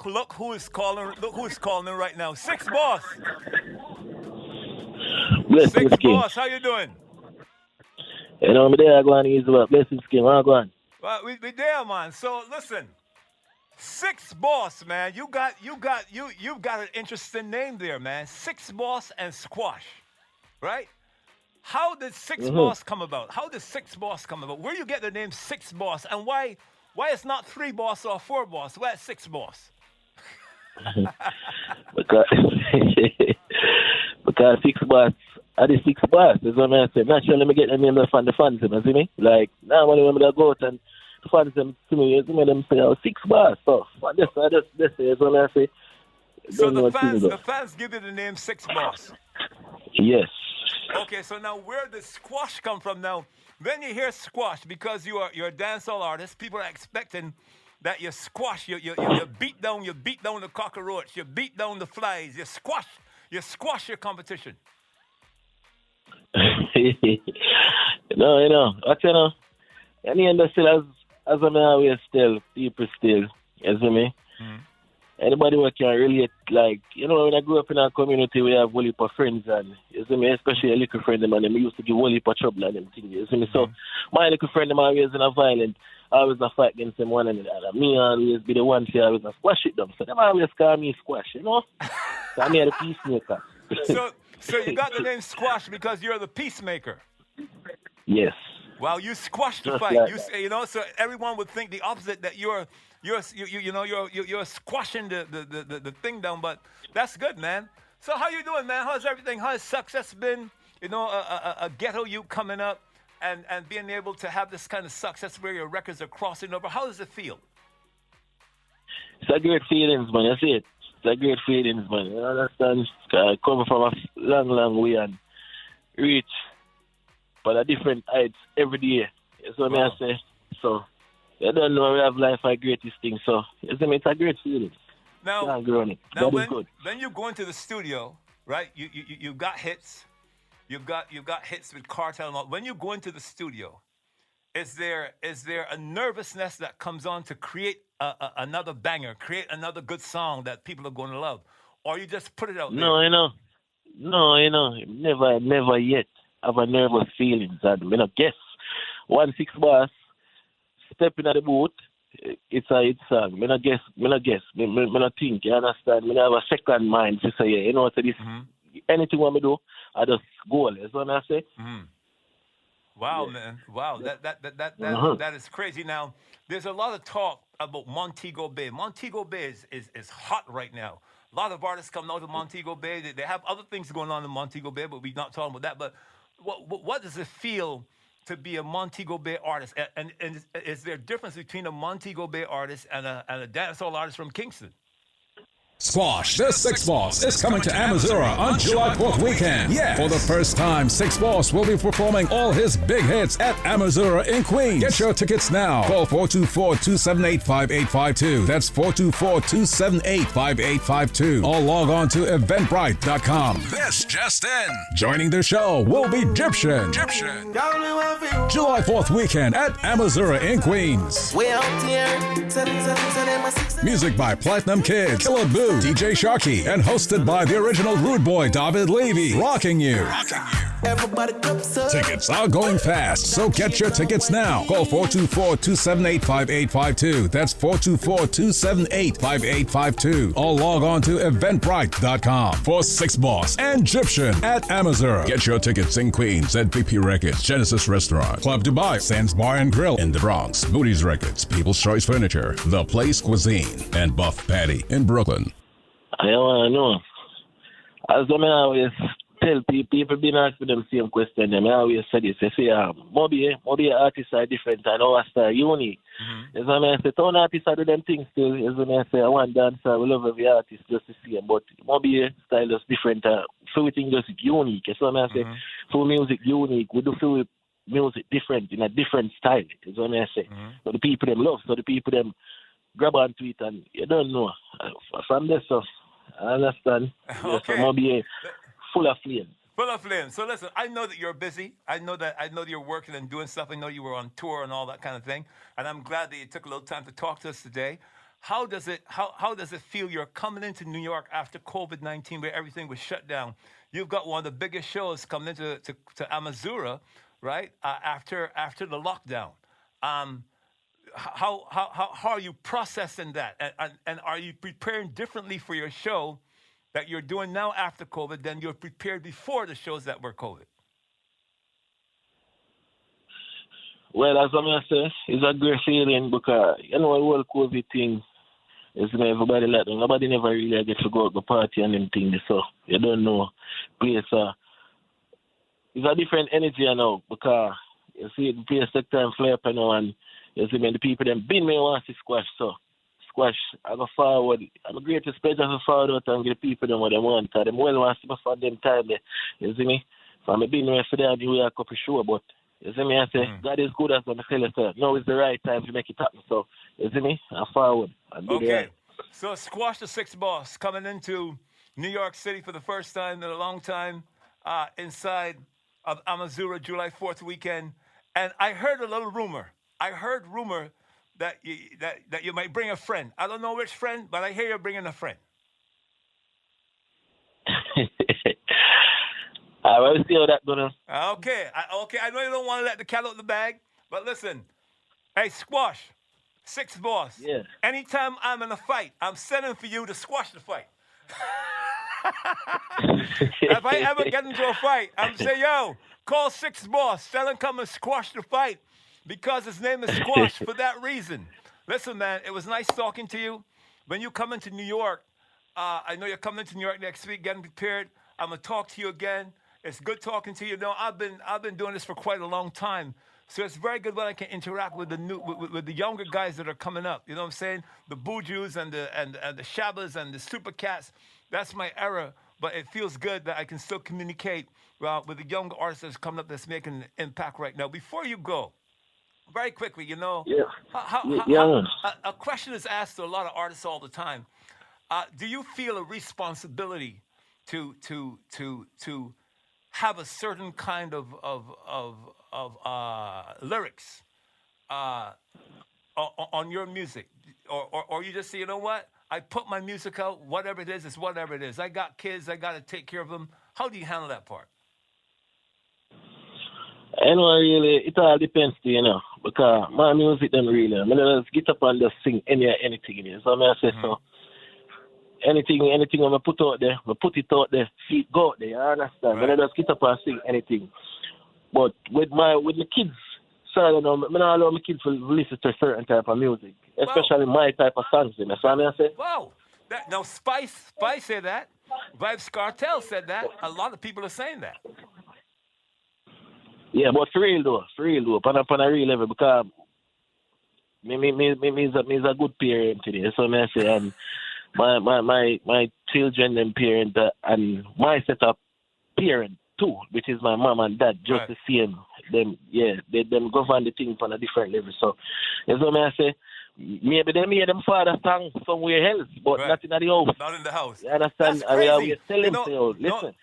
look who is calling. Look who is calling right now. Six Boss. Blessings, Six King. Boss, how you doing? You know, me there, I go on easy work. Blessings, King. I go on. Well, we there, man. So listen, Six Boss, man. You've got an interesting name there, man. Six Boss and Squash, right? How did Six Boss come about? How did Six Boss come about? Where you get the name Six Boss, and why it's not Three Boss or Four Boss? Why it's Six Boss? because because six boss are the six boss. That's what I say. Naturally, me get the name from the fans, you see me? Like, now when I go out and the fans them see me, you see me, them say, oh, six boss. So, that's what I say. So Don't know the fans give you the name Six Boss. Yes. Okay, so now where does squash come from now? When you hear squash, because you're a dancehall artist, people are expecting that you squash, you beat down the cockroach, you beat down the flies, you squash your competition. No, what you know, in the end, still as I'm always still, people still, you see me? Anybody who can relate, like, you know, when I grew up in a community, we have whole heap of friends, and you see me, especially a little friend of mine, we used to give whole heap of trouble and them things, you see me? So, my little friend of mine always in a violent, always a fight against them one another. Me always be the one to always a squash it them. So, them always call me Squash, you know? So, I'm here the peacemaker. So you got the name Squash because you're the peacemaker. Yes. Well, you squash the Just fight. like You say, you know, so everyone would think the opposite, that you're squashing the thing down. But that's good, man. So how you doing, man? How's everything? How's success been? You know, a ghetto you coming up and being able to have this kind of success where your records are crossing over. How does it feel? It's a great feelings, man. I see it. It's a great feelings, man. You understand? Coming from a long, long way and reach, but at different heights every day. That's what I say. So, I don't know, we have life our greatest thing. So, it's a great feeling. Now when you go into the studio, right? You got hits. You've got hits with Cartel and all. When you go into the studio, is there a nervousness that comes on to create another banger, create another good song that people are going to love, or you just put it out there? No, never yet have a nervous feelings. And me not guess. 6 Boss step in the boot. It's a hit song. Me not guess. Me not think. You understand? Me not have a second mind to say, yeah, you know what? This anything what me do, I just go. That's what I say. Wow, man. Wow. That is crazy. Now, there's a lot of talk about Montego Bay. Montego Bay is hot right now. A lot of artists come out of Montego Bay. They have other things going on in Montego Bay, but we're not talking about that. But what does it feel to be a Montego Bay artist? And is there a difference between a Montego Bay artist and a dancehall artist from Kingston? Squash, the 6ixboss is coming to Amazura on July 4th weekend. Yes. For the first time, 6ixboss will be performing all his big hits at Amazura in Queens. Get your tickets now. Call 424-278-5852. That's 424-278-5852. Or log on to eventbrite.com. This just in. Joining the show will be Egyptian. July 4th weekend at Amazura in Queens. Music by Platinum Kids, Killer Boo, DJ Sharky, and hosted by the original Rude Boy, David Levy, rocking you. Tickets are going fast, so get your tickets now. Call 424-278-5852. That's 424-278-5852. Or log on to eventbrite.com. For 6ixboss and Egyptian at Amazura. Get your tickets in Queens at BP Records, Genesis Restaurant, Club Dubai, Sands Bar and Grill in the Bronx, Moody's Records, People's Choice Furniture, The Place Cuisine, and Buff Patty in Brooklyn. I want to know. As I always tell people, been asking them the same question, I always say this. I say, maybe artists are different and our style unique. As I say, some artists are do them things still. As I say, I want dancer, we love every artist just to see them, but maybe style is different. Everything just unique. As I say, for music unique, we do feel music different in a different style. As I say, so the people them love, so the people them grab onto it, and you don't know. From this stuff, I understand. Okay. So maybe full of flames. Full of flames. So listen, I know that you're busy. I know that you're working and doing stuff. I know you were on tour and all that kind of thing. And I'm glad that you took a little time to talk to us today. how does it feel? You're coming into New York after COVID-19, where everything was shut down. You've got one of the biggest shows coming into to Amazura, right? After the lockdown. How are you processing that? And are you preparing differently for your show that you're doing now after COVID than you're prepared before the shows that were COVID? Well, as I say, it's a great feeling because, the whole COVID thing is everybody like them. Nobody never really get to go out the party and them things, so you don't know. Place, it's a different energy now because you see the place take time fly up and you see the people them been me want to squash, so squash, I go forward. I'm the greatest pleasure to forward out and give the people them what they want because them well want to for them time there. You see me? So I'm being there for that, you a couple sure, but you see me, I say, God is good as I'm tell you, sir. Now is the right time to make it happen. So, you see me? I forward. Okay. So, Squash the 6ixxboss coming into New York City for the first time in a long time inside of Amazura, July 4th weekend. And I heard a little rumor. That you might bring a friend. I don't know which friend, but I hear you're bringing a friend. I will see how that goes. Okay. I know you don't want to let the cat out of the bag, but listen. Hey, Squash, 6ixxboss. Yeah. Anytime I'm in a fight, I'm sending for you to squash the fight. If I ever get into a fight, I'm saying, yo, call 6ixxboss. Tell him come and squash the fight because his name is Squash for that reason. Listen, man, it was nice talking to you. When you come into New York, I know you're coming into New York next week, getting prepared. I'm going to talk to you again. It's good talking to you. No, I've been doing this for quite a long time, so it's very good when I can interact with the younger guys that are coming up. You know what I'm saying? The Buju's and the Shabbas and the Super Cats. That's my era, but it feels good that I can still communicate with the younger artists that's coming up that's making an impact right now. Before you go, very quickly, a question is asked to a lot of artists all the time. Do you feel a responsibility to have a certain kind of lyrics on your music, or you just say, you know what, I put my music out, whatever it is, it's whatever it is. I got kids, I got to take care of them. How do you handle that part? Really, it all depends, because my music don't really. I mean, just get up and just sing anything. So I say so. Anything I put out there, I put it out there, feet go out there, you understand? Right. I just get up and sing anything. But with the kids, so I don't allow my kids to listen to a certain type of music, especially my type of songs. You know what I say? Wow. Now, Spice said that. Vybz Kartel said that. A lot of people are saying that. Yeah, but for real though, on a real level, because me is a good parent today. So I say, and my children and parent and my setup parent too, which is my mom and dad, just the same. Them govern the thing on a different level. So that's what I say. Maybe they hear them father song somewhere else, but not in the house. Not in the house. You understand? That's crazy. We tell them, listen.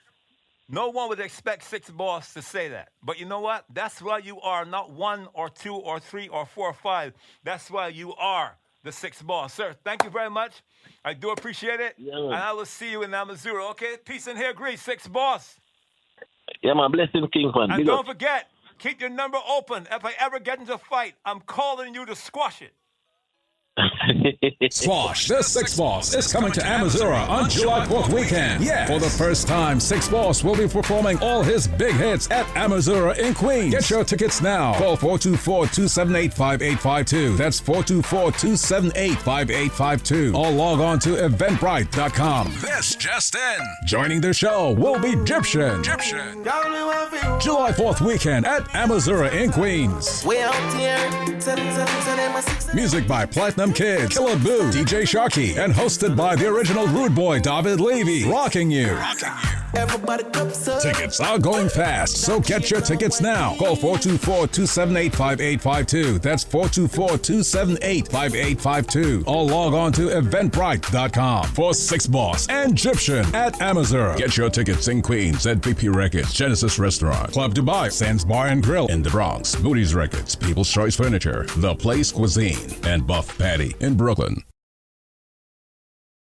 No one would expect 6ixxboss to say that. But you know what? That's why you are not 1 or 2 or 3 or 4 or 5. That's why you are the 6ixxboss. Sir, thank you very much. I do appreciate it. Yeah, and I will see you in Amazura, okay? Peace and hair grease, 6ixxboss. Yeah, man. Blessing King, man. And don't forget, keep your number open. If I ever get into a fight, I'm calling you to squash it. Squash the 6ixxboss is coming to Amazura on July 4th weekend. Yeah. For the first time, 6ixxboss will be performing all his big hits at Amazura in Queens. Get your tickets now. Call 424-278-5852. That's 424-278-5852. Or log on to eventbrite.com. This just in. Joining the show will be Egyptian. July 4th weekend at Amazura in Queens. Music by Platinum Kids, Killer Boo, DJ Sharky, and hosted by the original Rude Boy, David Levy, rocking you. Tickets are going fast, so get your tickets now. Call 424-278-5852. That's 424-278-5852. Or log on to eventbrite.com. For 6ixxboss and Egyptian at Amazura. Get your tickets in Queens at BP Records, Genesis Restaurant, Club Dubai, Sands Bar and Grill in the Bronx, Moody's Records, People's Choice Furniture, The Place Cuisine, and Buff Patty in Brooklyn.